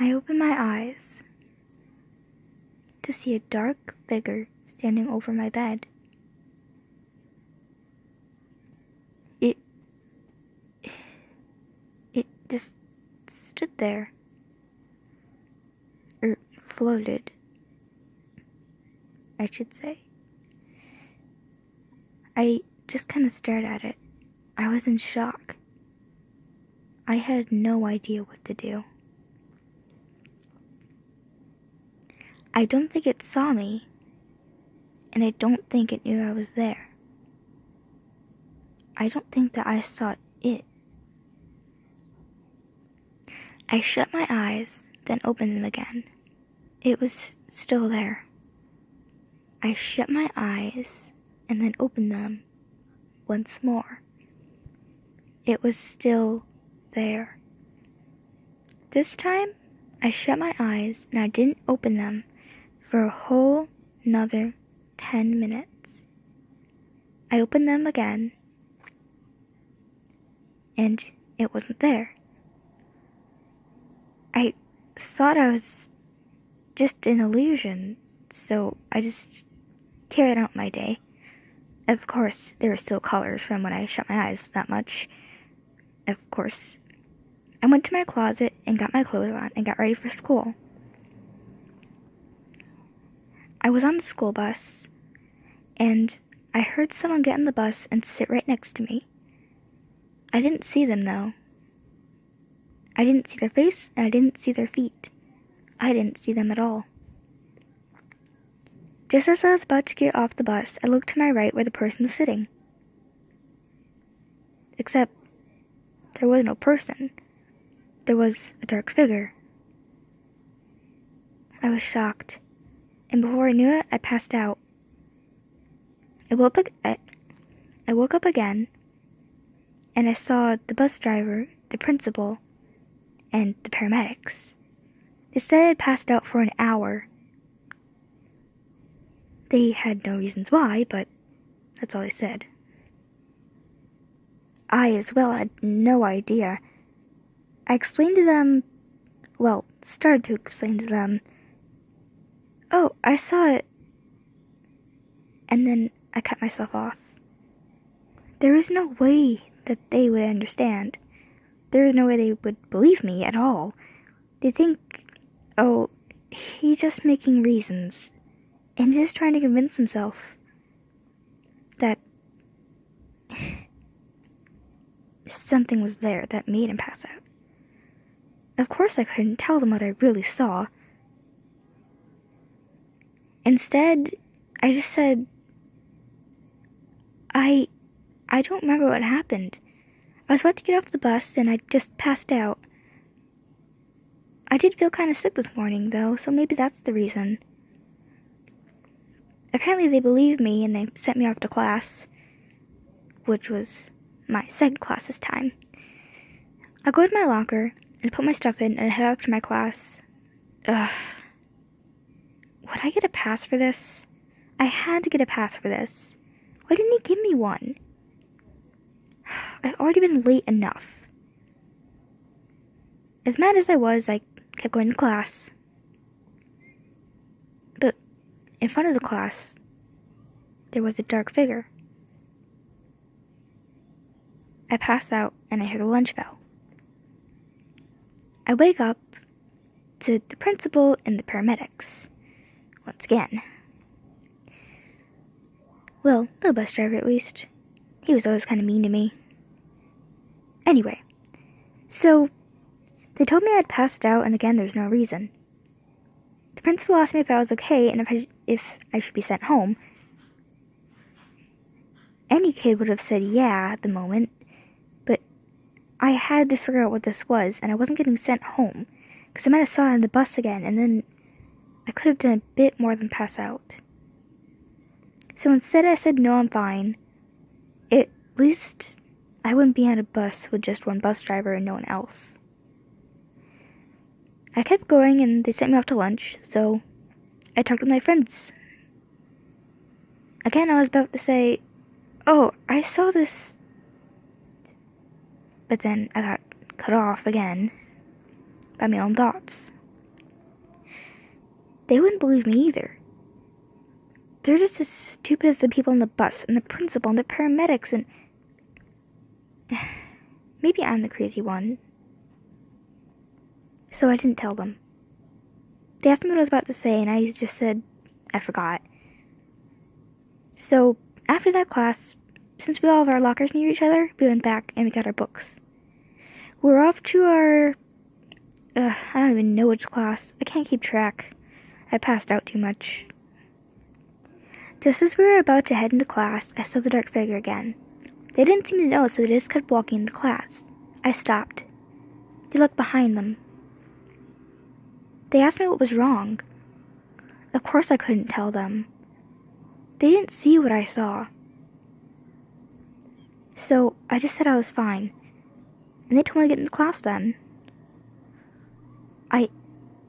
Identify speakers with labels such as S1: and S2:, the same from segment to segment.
S1: I opened my eyes to see a dark figure standing over my bed. It just stood there. Or floated, I should say. I just kind of stared at it. I was in shock. I had no idea what to do. I don't think it saw me, and I don't think it knew I was there. I don't think that I saw it. I shut my eyes, then opened them again. It was still there. I shut my eyes and then opened them once more. It was still there. This time, I shut my eyes and I didn't open them for a whole another 10 minutes. I opened them again, and it wasn't there. I thought I was just an illusion, so I just carried out my day. Of course, there were still colors from when I shut my eyes that much. Of course, I went to my closet and got my clothes on and got ready for school. I was on the school bus, and I heard someone get in the bus and sit right next to me. I didn't see them, though. I didn't see their face, and I didn't see their feet. I didn't see them at all. Just as I was about to get off the bus, I looked to my right where the person was sitting. Except, there was no person. There was a dark figure. I was shocked, and before I knew it, I passed out. I woke up again, and I saw the bus driver, the principal, and the paramedics. They said I had passed out for an hour. They had no reasons why, but that's all they said. I, as well, had no idea. I explained to them, started to explain to them, "Oh, I saw it." And then I cut myself off. There was no way that they would understand. There was no way they would believe me at all. They think, oh, he's just making reasons, and just trying to convince himself that something was there that made him pass out. Of course I couldn't tell them what I really saw. Instead, I just said, I don't remember what happened. I was about to get off the bus and I just passed out. I did feel kind of sick this morning, though, so maybe that's the reason. Apparently they believed me and they sent me off to class, which was my second class this time. I go to my locker and put my stuff in and head up to my class. Would I get a pass for this? I had to get a pass for this. Why didn't he give me one? I'd already been late enough. As mad as I was, I kept going to class. But in front of the class, there was a dark figure. I pass out and I hear the lunch bell. I wake up to the principal and the paramedics. Once again. Well, the bus driver at least. He was always kind of mean to me. Anyway, so they told me I had passed out, and again, there's no reason. The principal asked me if I was okay and if I should be sent home. Any kid would have said yeah at the moment, but I had to figure out what this was, and I wasn't getting sent home, because I might have saw it on the bus again, and then I could have done a bit more than pass out. So instead I said no, I'm fine. At least I wouldn't be on a bus with just one bus driver and no one else. I kept going and they sent me off to lunch, so I talked with my friends. Again, I was about to say, oh, I saw this. But then I got cut off again by my own thoughts. they wouldn't believe me either. They're just as stupid as the people on the bus and the principal and the paramedics and... Maybe I'm the crazy one. So I didn't tell them. They asked me what I was about to say and I just said, I forgot. So after that class, since we all have our lockers near each other, we went back and we got our books. We were off to our... I don't even know which class. I can't keep track. I passed out too much. Just as we were about to head into class, I saw the dark figure again. They didn't seem to know, so they just kept walking into class. I stopped. They looked behind them. They asked me what was wrong. Of course I couldn't tell them. They didn't see what I saw. So I just said I was fine. And they told me to get into class then.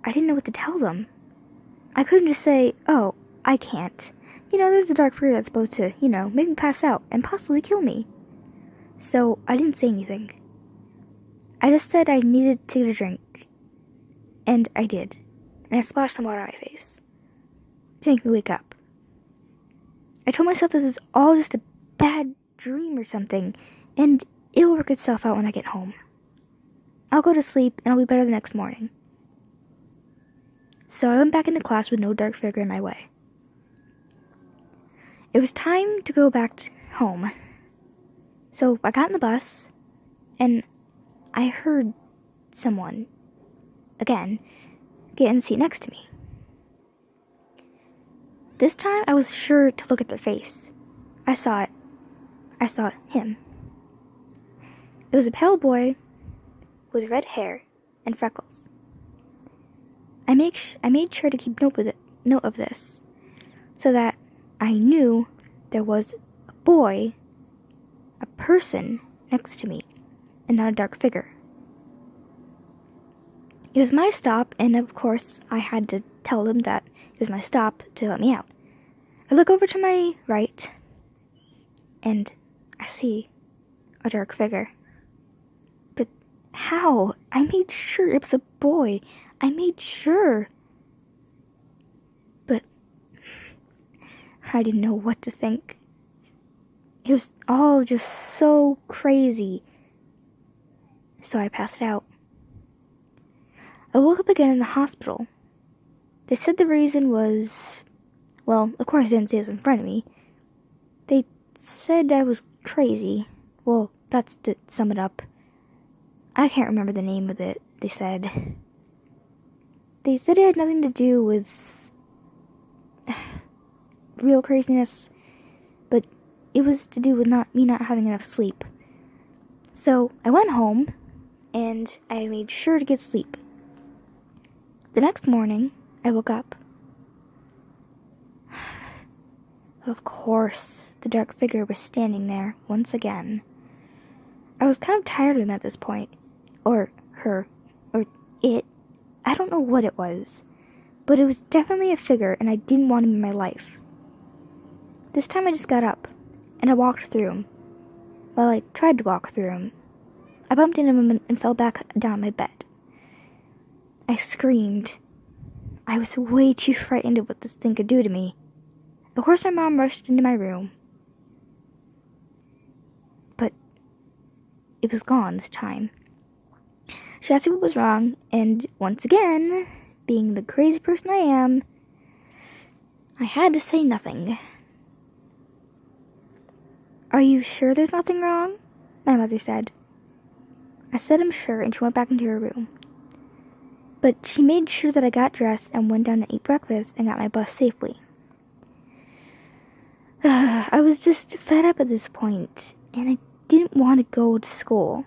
S1: I didn't know what to tell them. I couldn't just say, oh, I can't. There's a dark figure that's supposed to, make me pass out and possibly kill me. So I didn't say anything. I just said I needed to get a drink. And I did. And I splashed some water on my face to make me wake up. I told myself this is all just a bad dream or something, and it'll work itself out when I get home. I'll go to sleep and I'll be better the next morning. So I went back into class with no dark figure in my way. It was time to go back home. So I got in the bus, and I heard someone, again, get in the seat next to me. This time I was sure to look at their face. I saw it. I saw him. It was a pale boy with red hair and freckles. I made sure to keep note of this, so that I knew there was a boy, a person next to me, and not a dark figure. It was my stop, and of course I had to tell them that it was my stop to let me out. I look over to my right, and I see a dark figure. But how? I made sure it was a boy. I made sure. But I didn't know what to think. It was all just so crazy. So I passed out. I woke up again in the hospital. They said the reason was... Well, of course they didn't say this in front of me. They said I was crazy. Well, that's to sum it up. I can't remember the name of it, they said. They said it had nothing to do with real craziness, but it was to do with me not having enough sleep. So I went home, and I made sure to get sleep. The next morning, I woke up. Of course, the dark figure was standing there once again. I was kind of tired of him at this point. Or her. Or it. I don't know what it was. But it was definitely a figure, and I didn't want him in my life. This time I just got up, and I walked through him. Well, I tried to walk through him. I bumped into him and fell back down my bed. I screamed. I was way too frightened of what this thing could do to me. Of course, my mom rushed into my room. But it was gone this time. She asked me what was wrong, and once again, being the crazy person I am, I had to say nothing. Are you sure there's nothing wrong? My mother said. I said I'm sure, and she went back into her room. But she made sure that I got dressed and went down to eat breakfast and got my bus safely. I was just fed up at this point, and I didn't want to go to school.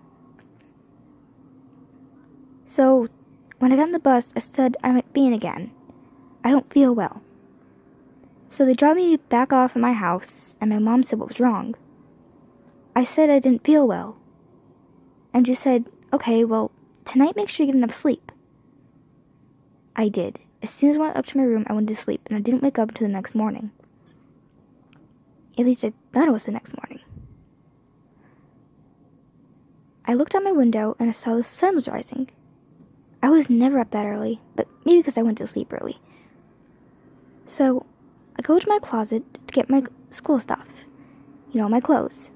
S1: So, when I got on the bus, I said I might be in again. I don't feel well. So they dropped me back off at my house, and my mom said what was wrong. I said I didn't feel well. And she said, okay, well, tonight make sure you get enough sleep. I did. As soon as I went up to my room, I went to sleep, and I didn't wake up until the next morning. At least I thought it was the next morning. I looked out my window, and I saw the sun was rising. I was never up that early, but maybe because I went to sleep early. So I go to my closet to get my school stuff. My clothes.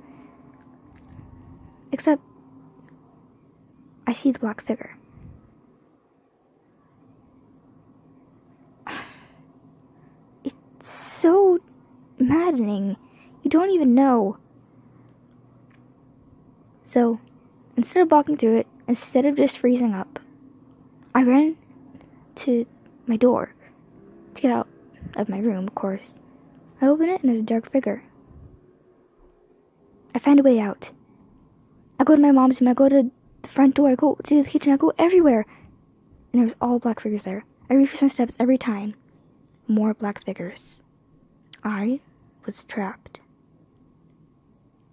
S1: Except I see the black figure. It's so maddening. You don't even know. So, instead of walking through it, instead of just freezing up, I ran to my door to get out of my room, of course. I open it and there's a dark figure. I find a way out. I go to my mom's room, I go to the front door, I go to the kitchen, I go everywhere. And there's all black figures there. I retrace my steps every time. More black figures. I was trapped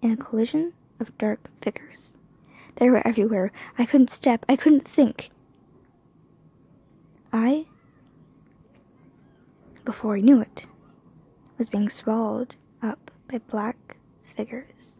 S1: in a collision of dark figures. They were everywhere. I couldn't step. I couldn't think. Before I knew it, was being swallowed up by black figures.